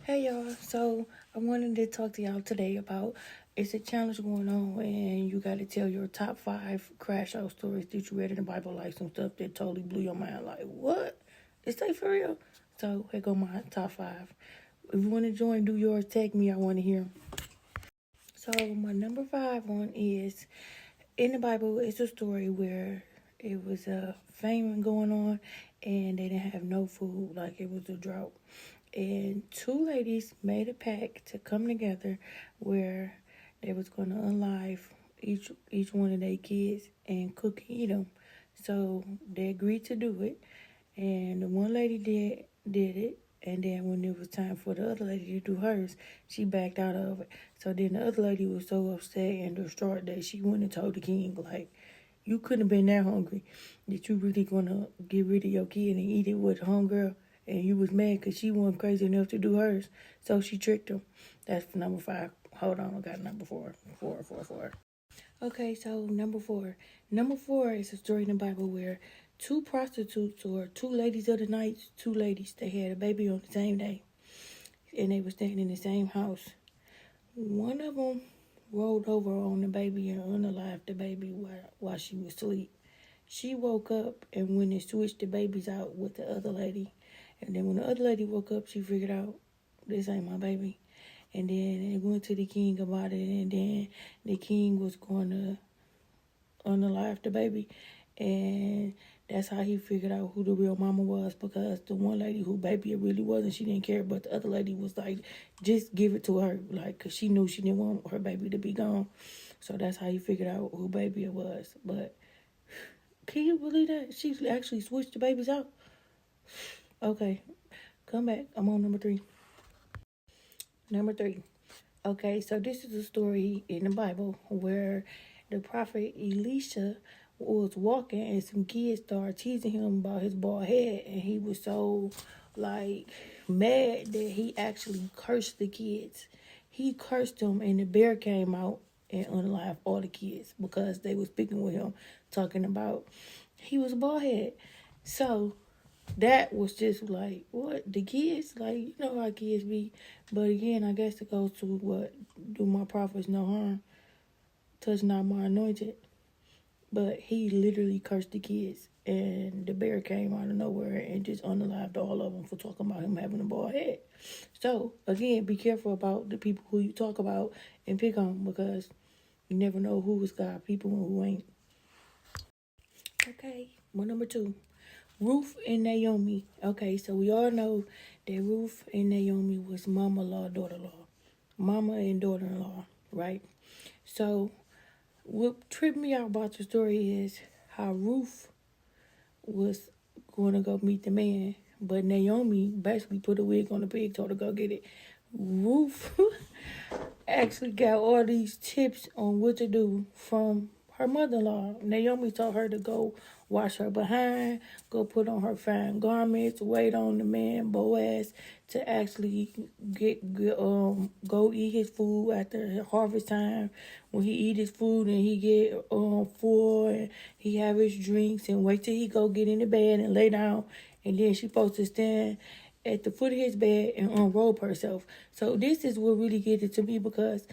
Hey y'all, so I wanted to talk to y'all today about it's a challenge going on and you gotta tell your top 5 crash out stories that you read in the Bible, like some stuff that totally blew your mind, like what? Is that for real? So here go my top 5. If you wanna join, do yours, tag me, I wanna hear. So my number 5 one is in the Bible. It's a story where it was a famine going on and they didn't have no food, like it was a drought. And two ladies made a pact to come together where they was gonna unlive each one of their kids and cook and eat them. So they agreed to do it, and the one lady did it. And then when it was time for the other lady to do hers, she backed out of it. So then the other lady was so upset and distraught that she went and told the king, like, you couldn't have been that hungry that you really gonna get rid of your kid and eat it with homegirl. And you was mad because she wasn't crazy enough to do hers. So she tricked him. That's number 5. Hold on, I got number 4. Four. Okay, so number 4. Number 4 is a story in the Bible where two prostitutes or two ladies of the night, two ladies, they had a baby on the same day. And they were staying in the same house. One of them rolled over on the baby and unalived the baby while she was asleep. She woke up and went and switched the babies out with the other lady. And then when the other lady woke up, she figured out, this ain't my baby. And then it went to the king about it. And then the king was going to unalive the baby. And that's how he figured out who the real mama was, because the one lady who baby it really wasn't, she didn't care. But the other lady was like, just give it to her, like, because she knew she didn't want her baby to be gone. So that's how he figured out who baby it was. But can you believe that? She actually switched the babies out. Okay, come back. I'm on number 3. Number 3. Okay, so this is a story in the Bible where the prophet Elisha was walking and some kids started teasing him about his bald head, and he was so like mad that he actually cursed the kids. He cursed them, and the bear came out and unalived all the kids because they was speaking with him, talking about he was a bald head. So that was just like, what, the kids, like, you know how kids be. But again, I guess it goes to what, do my prophets no harm, touch not my anointed. But he literally cursed the kids, and the bear came out of nowhere and just unalived all of them for talking about him having a bald head. So again, be careful about the people who you talk about and pick on, because you never know who is God people and who ain't. Okay, well, number 2. Ruth and Naomi. Okay, so we all know that Ruth and Naomi was mama-law, daughter-law. Mama and daughter-in-law, right? So what tripped me out about the story is how Ruth was going to go meet the man, but Naomi basically put a wig on the pig, told her to go get it. Ruth actually got all these tips on what to do from her mother-in-law. Naomi told her to go wash her behind, go put on her fine garments, wait on the man Boaz to actually go eat his food after harvest time. When he eat his food and he get full and he have his drinks, and wait till he go get in the bed and lay down, and then she supposed to stand at the foot of his bed and unrobe herself. So this is what really gets it to me, because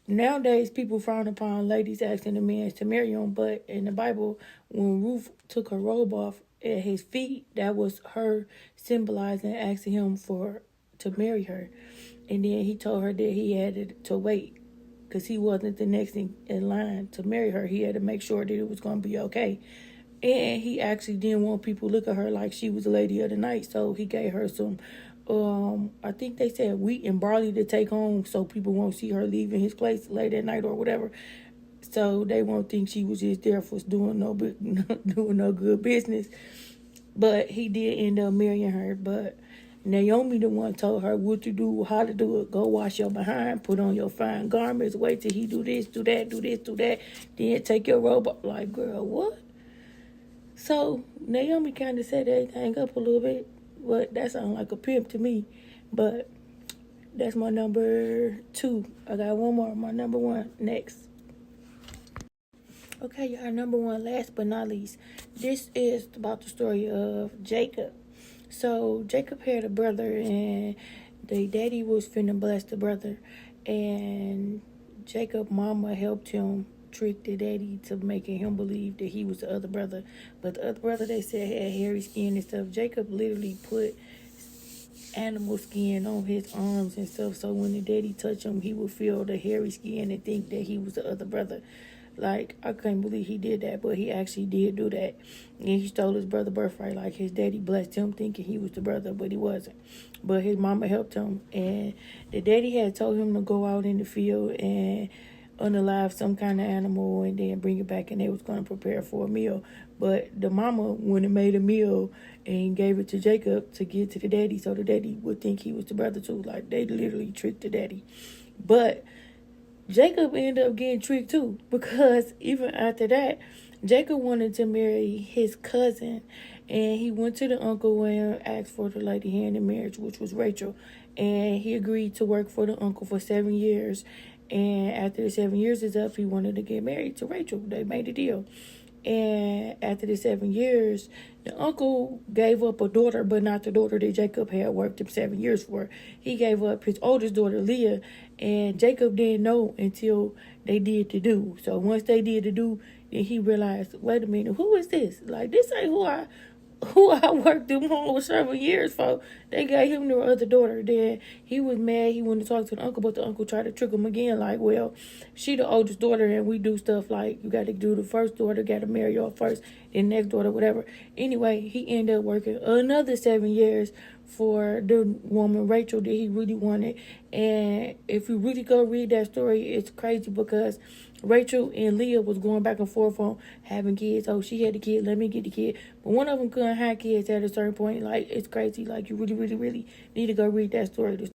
nowadays people frown upon ladies asking the men to marry them. But in the Bible, when Ruth took her robe off at his feet, that was her symbolizing asking him to marry her. And then he told her that he had to wait because he wasn't the next in line to marry her. He had to make sure that it was going to be okay. And he actually didn't want people to look at her like she was a lady of the night. So he gave her some, I think they said wheat and barley to take home so people won't see her leaving his place late at night or whatever. So they won't think she was just there for doing doing no good business. But he did end up marrying her. But Naomi, the one, told her what to do, how to do it. Go wash your behind, put on your fine garments, wait till he do this, do that, do this, do that. Then take your robe off. Like, girl, what? So Naomi kind of set everything up a little bit, but that sounds like a pimp to me. But that's my number 2. I got one more. My number 1 next. Okay, y'all. Number 1, last but not least. This is about the story of Jacob. So Jacob had a brother, and They daddy was finna bless the brother, and Jacob mama helped him trick the daddy to making him believe that he was the other brother. But the other brother, they said, had hairy skin and stuff. Jacob literally put animal skin on his arms and stuff, so when the daddy touched him, he would feel the hairy skin and think that he was the other brother. Like, I couldn't believe he did that, but he actually did do that. And he stole his brother's birthright. Like, his daddy blessed him thinking he was the brother, but he wasn't. But his mama helped him. And the daddy had told him to go out in the field and unalive some kind of animal and then bring it back, and they was going to prepare for a meal. But the mama went and made a meal and gave it to Jacob to give to the daddy, so the daddy would think he was the brother too. Like, they literally tricked the daddy. But Jacob ended up getting tricked too, because even after that, Jacob wanted to marry his cousin, and he went to the uncle and asked for the lady hand in marriage, which was Rachel, and he agreed to work for the uncle for 7 years. And after the 7 years is up, he wanted to get married to Rachel. They made a deal. And after the 7 years, the uncle gave up a daughter, but not the daughter that Jacob had worked him 7 years for. He gave up his oldest daughter, Leah, and Jacob didn't know until they did the do. So once they did the do, then he realized, wait a minute, who is this? Like, this ain't who I worked them home 7 years for. They gave him their other daughter. Then he was mad. He wanted to talk to the uncle, but the uncle tried to trick him again. Like, well, she the oldest daughter, and we do stuff like you got to do the first daughter, got to marry y'all first, then next daughter, whatever. Anyway, he ended up working another 7 years for the woman Rachel that he really wanted. And if you really go read that story, it's crazy, because Rachel and Leah was going back and forth on having kids. Oh, she had the kid, let me get the kid. But one of them couldn't have kids at a certain point. Like, it's crazy. Like, you really, really, really need to go read that story.